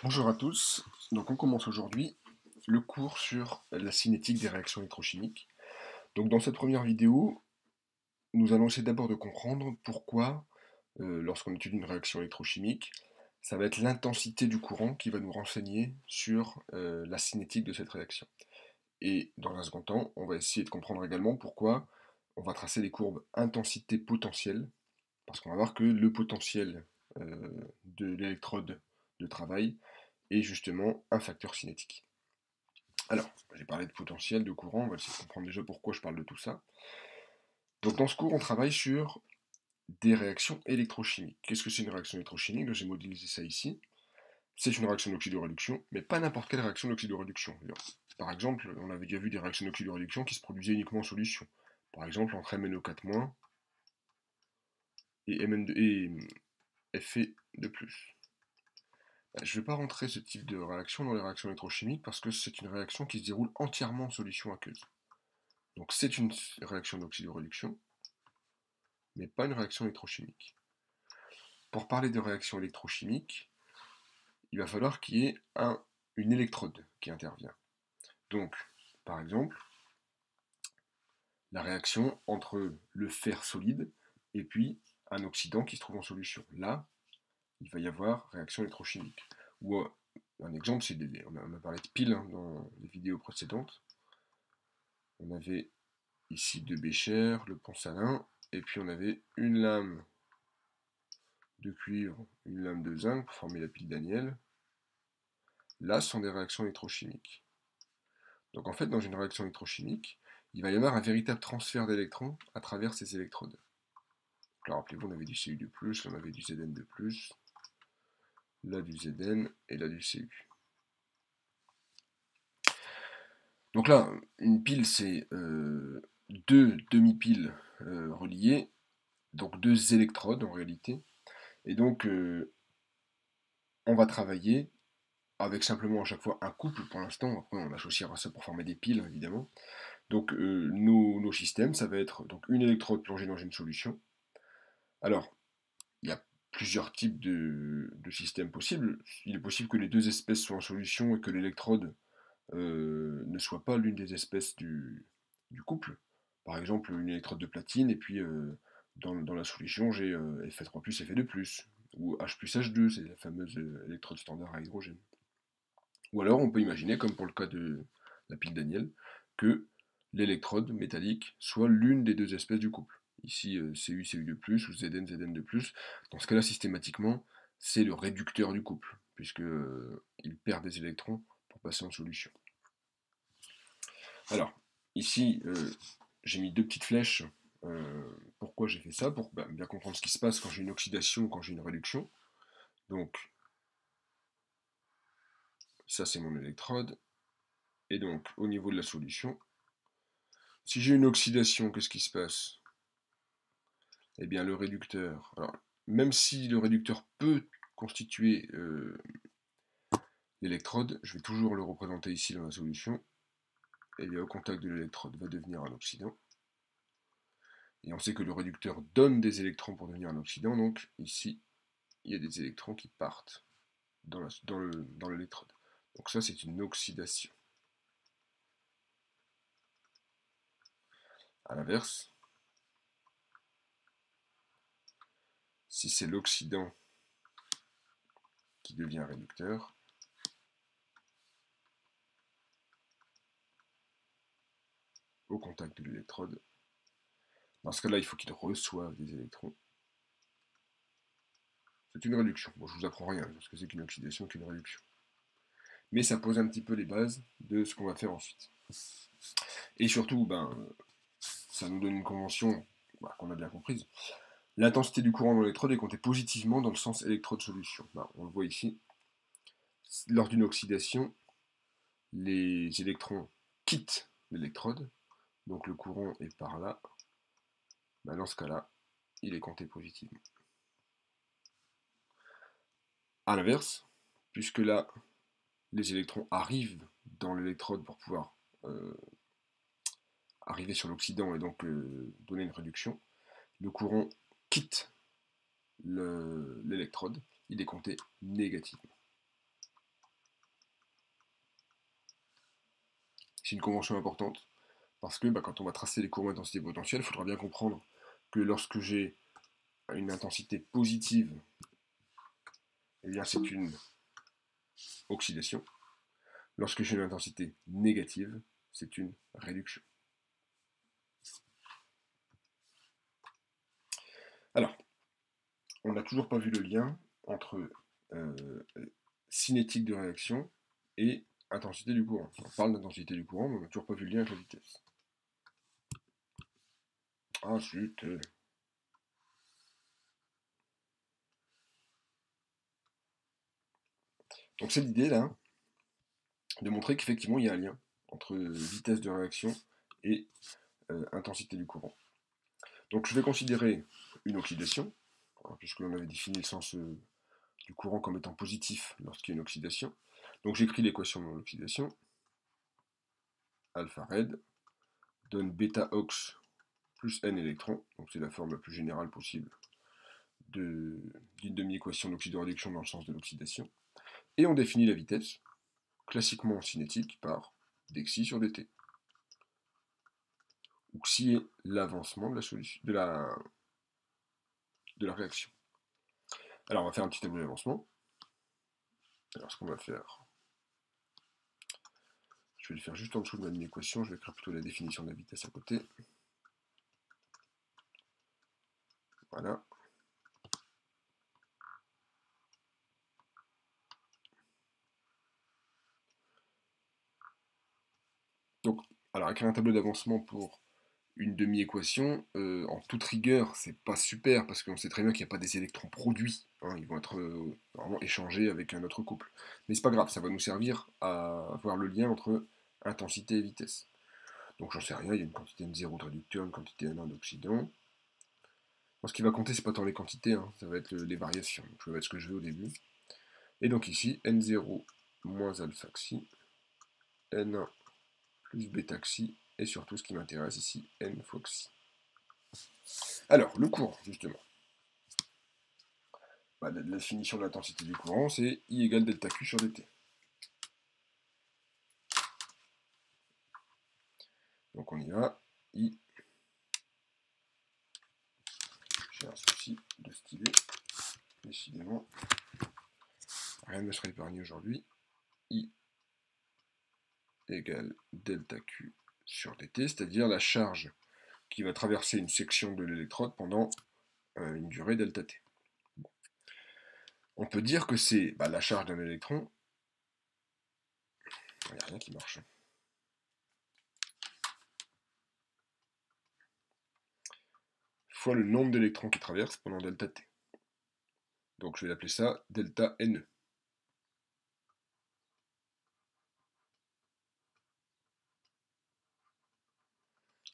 Bonjour à tous, donc on commence aujourd'hui le cours sur la cinétique des réactions électrochimiques. Donc dans cette première vidéo, nous allons essayer d'abord de comprendre pourquoi, lorsqu'on étudie une réaction électrochimique, ça va être l'intensité du courant qui va nous renseigner sur la cinétique de cette réaction. Et dans un second temps, on va essayer de comprendre également pourquoi on va tracer les courbes intensité-potentiel, parce qu'on va voir que le potentiel de l'électrode de travail est justement un facteur cinétique. Alors, j'ai parlé de potentiel, de courant, on va essayer de comprendre déjà pourquoi je parle de tout ça. Donc dans ce cours, on travaille sur des réactions électrochimiques. Qu'est-ce que c'est une réaction électrochimique? J'ai modélisé ça ici. C'est une réaction d'oxydoréduction, mais pas n'importe quelle réaction d'oxydoréduction. Par exemple, on avait déjà vu des réactions d'oxydoréduction qui se produisaient uniquement en solution. Par exemple, entre MnO4- et, et Fe2+. Je ne vais pas rentrer ce type de réaction dans les réactions électrochimiques parce que c'est une réaction qui se déroule entièrement en solution aqueuse. Donc c'est une réaction d'oxydoréduction, mais pas une réaction électrochimique. Pour parler de réaction électrochimique, il va falloir qu'il y ait une électrode qui intervient. Donc, par exemple, la réaction entre le fer solide et puis un oxydant qui se trouve en solution. Là, il va y avoir réaction électrochimique. Ou un exemple, c'est on a parlé de piles dans les vidéos précédentes. On avait ici deux béchers, le pont salin, et puis on avait une lame de cuivre, une lame de zinc pour former la pile Daniel. Là, ce sont des réactions électrochimiques. Donc en fait, dans une réaction électrochimique, il va y avoir un véritable transfert d'électrons à travers ces électrodes. Alors rappelez-vous, on avait du Cu2+, là on avait du Zn2+, là du Zn et là du Cu. Donc là, une pile, c'est deux demi-piles reliées, donc deux électrodes en réalité. Et donc, on va travailler avec simplement à chaque fois un couple pour l'instant. Après, on associera ça pour former des piles, évidemment. Donc, nos systèmes, ça va être donc une électrode plongée dans une solution. Alors, il y a plusieurs types de systèmes possibles. Il est possible que les deux espèces soient en solution et que l'électrode ne soit pas l'une des espèces du couple. Par exemple, une électrode de platine, et puis dans la solution, j'ai Fe3+, Fe2+, ou H+H2, c'est la fameuse électrode standard à hydrogène. Ou alors, on peut imaginer, comme pour le cas de la pile Daniel, que l'électrode métallique soit l'une des deux espèces du couple. Ici, Cu, Cu2+, ou Zn, Zn2+. Dans ce cas-là, systématiquement, c'est le réducteur du couple, puisque il perd des électrons pour passer en solution. Alors, ici, j'ai mis deux petites flèches. Pourquoi j'ai fait ça? Pour bien comprendre ce qui se passe quand j'ai une oxydation ou quand j'ai une réduction. Donc, ça c'est mon électrode. Et donc, au niveau de la solution, si j'ai une oxydation, qu'est-ce qui se passe? Eh bien, le réducteur. Alors, même si le réducteur peut constituer l'électrode, je vais toujours le représenter ici dans la solution. Et bien, au contact de l'électrode va devenir un oxydant. Et on sait que le réducteur donne des électrons pour devenir un oxydant, donc ici, il y a des électrons qui partent dans l'électrode. Donc ça, c'est une oxydation. A l'inverse, si c'est l'oxydant qui devient réducteur, au contact de l'électrode, dans ce cas-là, il faut qu'il reçoive des électrons. C'est une réduction. Bon, je vous apprends rien, parce que c'est qu'une oxydation qu'une réduction. Mais ça pose un petit peu les bases de ce qu'on va faire ensuite. Et surtout, ça nous donne une convention qu'on a bien comprise. L'intensité du courant dans l'électrode est comptée positivement dans le sens électrode-solution. On le voit ici. Lors d'une oxydation, les électrons quittent l'électrode, donc le courant est par là. Dans ce cas-là, il est compté positivement. A l'inverse, puisque là, les électrons arrivent dans l'électrode pour pouvoir arriver sur l'oxydant et donc donner une réduction, le courant quitte l'électrode, il est compté négativement. c'est une convention importante, parce que quand on va tracer les courbes d'intensité potentielle, il faudra bien comprendre que lorsque j'ai une intensité positive, eh bien c'est une oxydation. Lorsque j'ai une intensité négative, c'est une réduction. Alors, on n'a toujours pas vu le lien entre cinétique de réaction et intensité du courant. On parle d'intensité du courant, mais on n'a toujours pas vu le lien avec la vitesse. Ah zut. Donc c'est l'idée là, de montrer qu'effectivement il y a un lien entre vitesse de réaction et intensité du courant. Donc je vais considérer une oxydation, puisque l'on avait défini le sens du courant comme étant positif lorsqu'il y a une oxydation. Donc j'écris l'équation de mon oxydation. Alpha red donne bêta ox plus n électrons, donc c'est la forme la plus générale possible d'une demi-équation d'oxydoréduction dans le sens de l'oxydation. Et on définit la vitesse, classiquement en cinétique, par dxi sur dt. Où xi est l'avancement de la solution, de la réaction. Alors on va faire un petit tableau d'avancement. Alors ce qu'on va faire, je vais le faire juste en dessous de ma demi-équation, je vais écrire plutôt la définition de la vitesse à côté. Voilà. Donc, alors écrire un tableau d'avancement pour une demi-équation, en toute rigueur, c'est pas super, parce qu'on sait très bien qu'il n'y a pas des électrons produits, hein, ils vont être normalement échangés avec un autre couple. Mais c'est pas grave, ça va nous servir à voir le lien entre intensité et vitesse. Donc j'en sais rien, il y a une quantité N0 de réducteur, une quantité N1 d'oxydant. Bon, ce qui va compter, c'est pas tant les quantités, hein, ça va être les variations. Donc je vais mettre ce que je veux au début. Et donc ici, N0 moins alpha xi, N1 plus bêta xi, et surtout ce qui m'intéresse ici, N fois xi. Alors, le courant, justement. La définition de l'intensité du courant, c'est I égale delta Q sur dt. Donc on y va. I. J'ai un souci de stylet. Décidément, rien ne me sera épargné aujourd'hui. I égale delta Q sur dt, c'est-à-dire la charge qui va traverser une section de l'électrode pendant une durée delta t. Bon. On peut dire que c'est la charge d'un électron. Il n'y a rien qui marche. Fois le nombre d'électrons qui traversent pendant delta t. Donc je vais l'appeler ça delta Ne.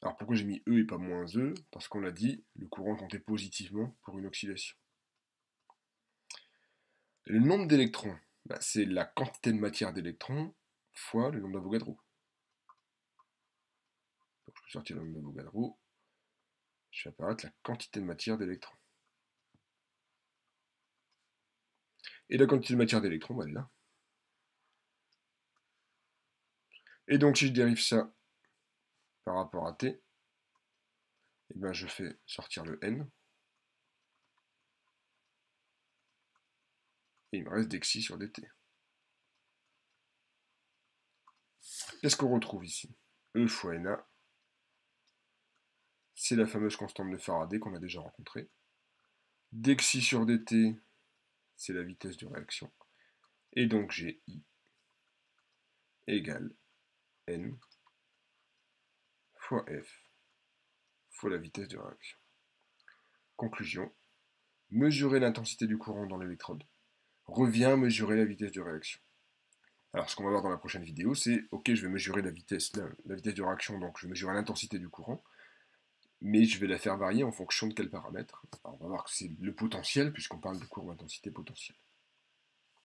Alors pourquoi j'ai mis E et pas moins E? Parce qu'on l'a dit, le courant comptait positivement pour une oxydation. Le nombre d'électrons, c'est la quantité de matière d'électrons fois le nombre d'Avogadro. Donc je peux sortir le nombre d'Avogadro, je fais apparaître la quantité de matière d'électrons. Et la quantité de matière d'électrons, elle est là. Et donc si je dérive ça par rapport à T, je fais sortir le N. Et il me reste dxi sur dt. Qu'est-ce qu'on retrouve ici? E fois Na, c'est la fameuse constante de Faraday qu'on a déjà rencontrée. Dxi sur dt, c'est la vitesse de réaction. Et donc j'ai I égale N fois F fois la vitesse de réaction. Conclusion, mesurer l'intensité du courant dans l'électrode revient à mesurer la vitesse de réaction. Alors ce qu'on va voir dans la prochaine vidéo, c'est, ok, je vais mesurer la vitesse de réaction, donc je vais mesurer l'intensité du courant, mais je vais la faire varier en fonction de quels paramètres. Alors on va voir que c'est le potentiel, puisqu'on parle de courbe d'intensité potentielle.